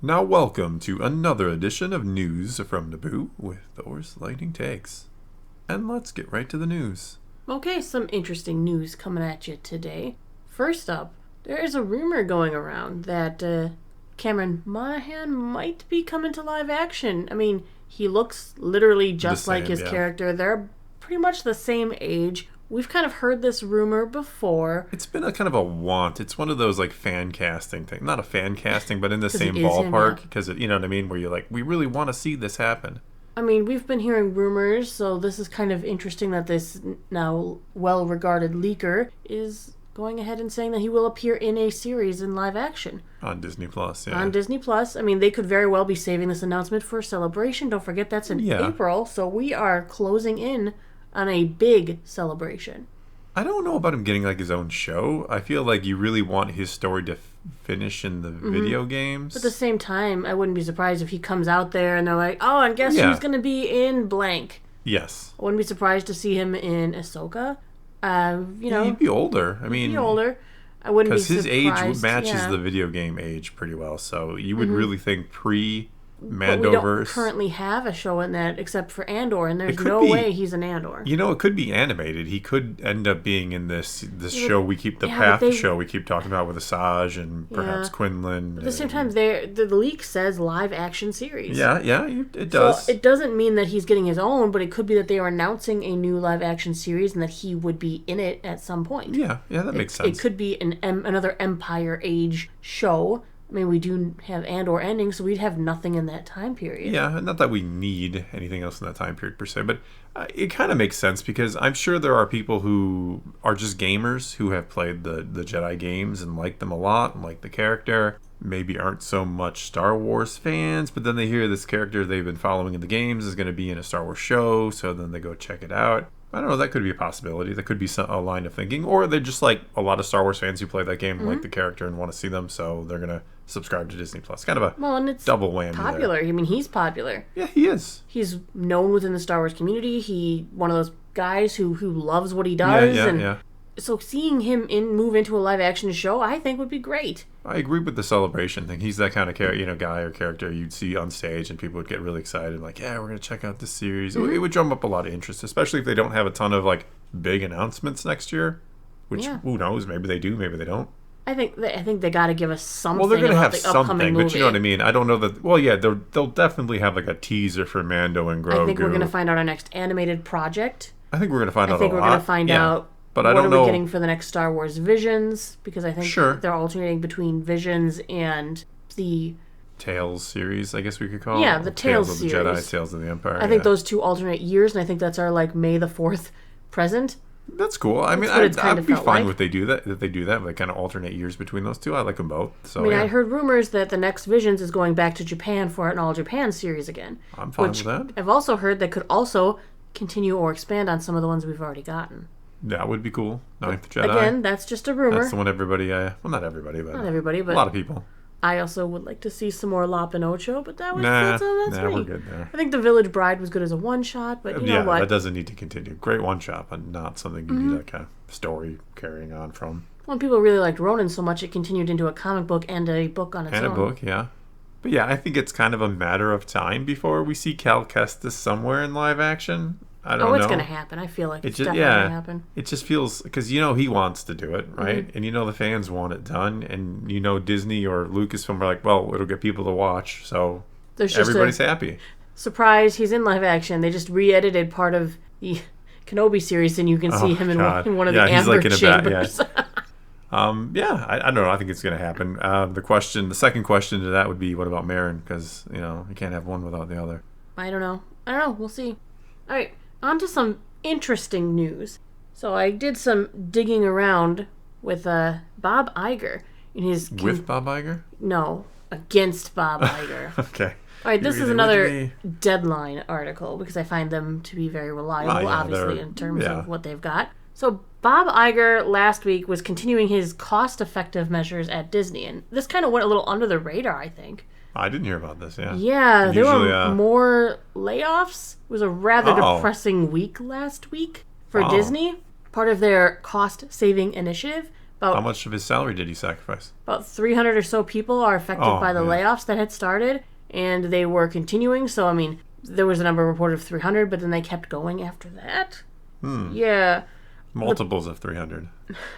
Now welcome to another edition of News from Naboo with Thor's Lightning Takes. And let's get right to the news. Okay, some interesting news coming at you today. First up, there is a rumor going around that Cameron Monaghan might be coming to live action. I mean, he looks literally just like his character. They're pretty much the same age. We've kind of heard this rumor before. It's been a kind of a want. It's one of those like fan casting thing. Not a fan casting, but in the same ballpark. Because, you know what I mean? Where you're like, we really want to see this happen. I mean, we've been hearing rumors, so this is kind of interesting that this now well-regarded leaker is going ahead and saying that he will appear in a series in live action. On Disney Plus, yeah. On Disney Plus. I mean, they could very well be saving this announcement for Celebration. Don't forget that's in April, so we are closing in on a big celebration. I don't know about him getting like his own show. I feel like you really want his story to finish in the video games. But at the same time, I wouldn't be surprised if he comes out there and they're like, oh, and guess who's going to be in blank? Yes. I wouldn't be surprised to see him in Ahsoka. He'd be older. I mean, he'd be older. I wouldn't be surprised. Because his age matches the video game age pretty well. So you would really think pre-Mandoverse. But we don't currently have a show in that except for Andor, and there's no way he's an Andor. You know, it could be animated. He could end up being in this show we keep, the Path show we keep talking about with Asajj and perhaps Quinlan. But at the same time, the leak says live action series. Yeah, it does. So it doesn't mean that he's getting his own, but it could be that they are announcing a new live action series and that he would be in it at some point. Yeah, that makes sense. It could be another Empire Age show. I mean, we do have Andor ending, so we'd have nothing in that time period. Yeah, not that we need anything else in that time period per se, but it kind of makes sense because I'm sure there are people who are just gamers who have played the Jedi games and like them a lot and like the character. Maybe aren't so much Star Wars fans, but then they hear this character they've been following in the games is going to be in a Star Wars show, so then they go check it out. I don't know, that could be a possibility. That could be a line of thinking. Or they're just like a lot of Star Wars fans who play that game and like the character and want to see them, so they're going to subscribe to Disney Plus. Kind of and it's double whammy popular. There. I mean, he's popular. Yeah, he is. He's known within the Star Wars community. He one of those guys who loves what he does. Yeah. So seeing him move into a live-action show, I think would be great. I agree with the Celebration thing. He's that kind of guy or character you'd see on stage and people would get really excited. Like, yeah, we're going to check out this series. It would drum up a lot of interest, especially if they don't have a ton of like big announcements next year. Which, who knows? Maybe they do, maybe they don't. I think they got to give us something. Well, they're going to have something, but you know what I mean. I don't know that. Well, yeah, they'll definitely have like a teaser for Mando and Grogu. I think we're going to find out our next animated project. I think we're going to find out a lot. I think we're going to find out. But I don't know. What are we getting for the next Star Wars Visions? Because I think they're alternating between Visions and the Tales series, I guess we could call it. Yeah, the Tales series. Tales of the Jedi, Tales of the Empire. I think those two alternate years, and I think that's our like May the 4th present. That's cool. I mean, I'd be fine with they do that. If they do that, like kind of alternate years between those two, I like them both. So I mean, I heard rumors that the next Visions is going back to Japan for an all Japan series again. I'm fine with that. I've also heard that could also continue or expand on some of the ones we've already gotten. That would be cool. Ninth Jedi. Again, that's just a rumor. That's the one everybody, well, not everybody, but a lot of people. I also would like to see some more Lop and Ocho, but that's me. We're good there. I think The Village Bride was good as a one-shot, but you know what? That doesn't need to continue. Great one-shot, but not something you need like a story carrying on from. Well, people really liked Ronin so much, it continued into a comic book and a book on its own. And a book, yeah. But yeah, I think it's kind of a matter of time before we see Cal Kestis somewhere in live action. I don't know. It's going to happen. I feel like it's definitely going to happen. It just feels... Because he wants to do it, right? And the fans want it done. And Disney or Lucasfilm are like, well, it'll get people to watch. So everybody's happy. Surprise, he's in live action. They just re-edited part of the Kenobi series and you can see him in one of the amber chambers. I don't know. I think it's going to happen. The second question to that would be, what about Marin? Because, you can't have one without the other. I don't know. We'll see. All right. On to some interesting news. So I did some digging around with Bob Iger. With Bob Iger? No, against Bob Iger. Okay. All right, this is another Deadline article because I find them to be very reliable, obviously, in terms of what they've got. So Bob Iger last week was continuing his cost-effective measures at Disney, and this kind of went a little under the radar, I think. I didn't hear about this, Yeah, there were more layoffs. It was a rather depressing week last week for Disney. Part of their cost-saving initiative How much of his salary did he sacrifice? About 300 or so people are affected by the layoffs that had started, and they were continuing. So, I mean, there was a number reported of 300, but then they kept going after that. Yeah. Multiples of 300.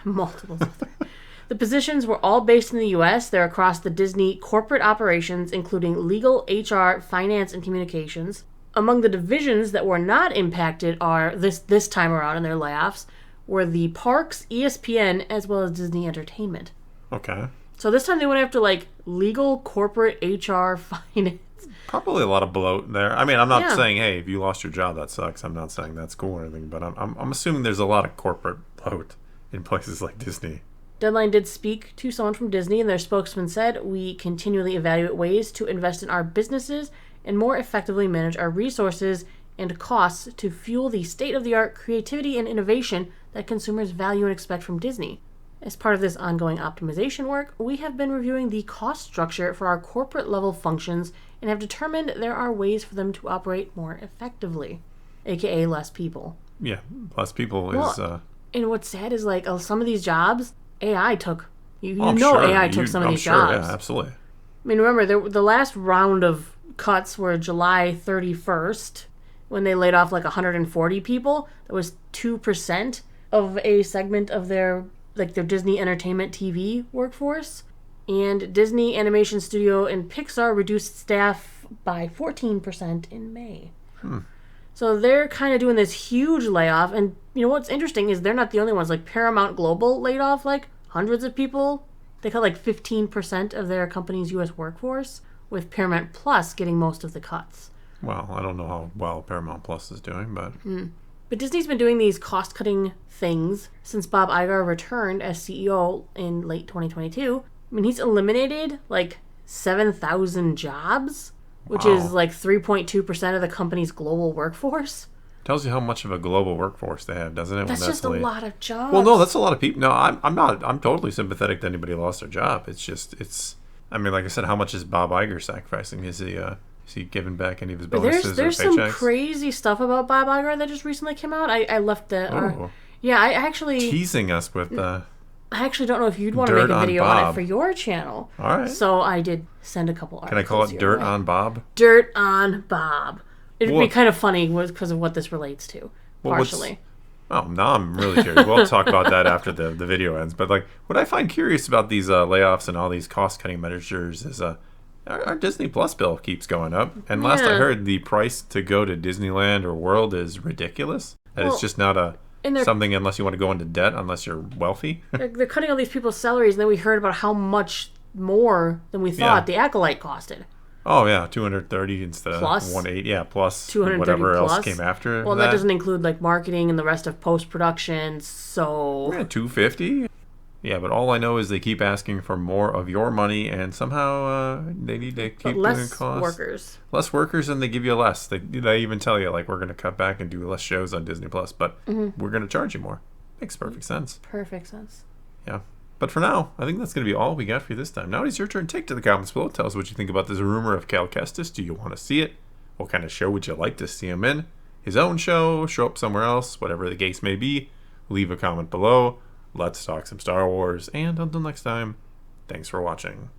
Multiples of 300. The positions were all based in the U.S. They're across the Disney corporate operations, including legal, HR, finance, and communications. Among the divisions that were not impacted are, this time around in their layoffs, were the parks, ESPN, as well as Disney Entertainment. Okay. So this time they went after, like, legal, corporate, HR, finance. Probably a lot of bloat there. I mean, I'm not saying, hey, if you lost your job, that sucks. I'm not saying that's cool or anything, but I'm assuming there's a lot of corporate bloat in places like Disney. Deadline did speak to someone from Disney, and their spokesman said, "We continually evaluate ways to invest in our businesses and more effectively manage our resources and costs to fuel the state-of-the-art creativity and innovation that consumers value and expect from Disney. As part of this ongoing optimization work, we have been reviewing the cost structure for our corporate-level functions and have determined there are ways for them to operate more effectively," aka less people. Yeah, less people is... And what's sad is, like, some of these jobs, AI took. Sure. AI took some of these jobs. Yeah, absolutely. I mean, remember, the last round of cuts were July 31st, when they laid off, like, 140 people. That was 2% of a segment of their Disney Entertainment TV workforce. And Disney Animation Studio and Pixar reduced staff by 14% in May. So they're kind of doing this huge layoff. And you know what's interesting is they're not the only ones. Like, Paramount Global laid off, like, hundreds of people. They cut, like, 15% of their company's U.S. workforce, with Paramount Plus getting most of the cuts. Well, I don't know how well Paramount Plus is doing, but... But Disney's been doing these cost-cutting things since Bob Iger returned as CEO in late 2022. I mean, he's eliminated, like, 7,000 jobs, which is, like, 3.2% of the company's global workforce. Tells you how much of a global workforce they have, doesn't it? That's just a lot of jobs. Well, no, that's a lot of people. No, I'm totally sympathetic to anybody who lost their job. I mean, like I said, how much is Bob Iger sacrificing? Is he giving back any of his bonuses there's or paychecks? Some crazy stuff about Bob Iger that just recently came out. I left the... I actually... Teasing us with... I actually don't know if you'd want to make a video on it for your channel. All right. So I did send a couple articles. Can I call it Dirt on Bob? Dirt on Bob. It'd be kind of funny because of what this relates to, partially. Now I'm really curious. We'll talk about that after the video ends. But, like, what I find curious about these layoffs and all these cost-cutting measures is our Disney Plus bill keeps going up. And last I heard, the price to go to Disneyland or World is ridiculous. It's just not something unless you want to go into debt, unless you're wealthy. They're cutting all these people's salaries, and then we heard about how much more than we thought the Acolyte costed. Oh, yeah, 230 instead of 180. Yeah, plus 230 whatever else came after. Well, that doesn't include, like, marketing and the rest of post-production, so... Yeah, 250. Yeah, but all I know is they keep asking for more of your money, and somehow they need to keep doing costs. Less workers, and they give you less. They even tell you, like, we're going to cut back and do less shows on Disney Plus, but we're going to charge you more. Makes perfect sense. Perfect sense. Yeah. But for now, I think that's going to be all we got for you this time. Now it's your turn. Take to the comments below. Tell us what you think about this rumor of Cal Kestis. Do you want to see it? What kind of show would you like to see him in? His own show? Show up somewhere else? Whatever the case may be. Leave a comment below. Let's talk some Star Wars. And until next time, thanks for watching.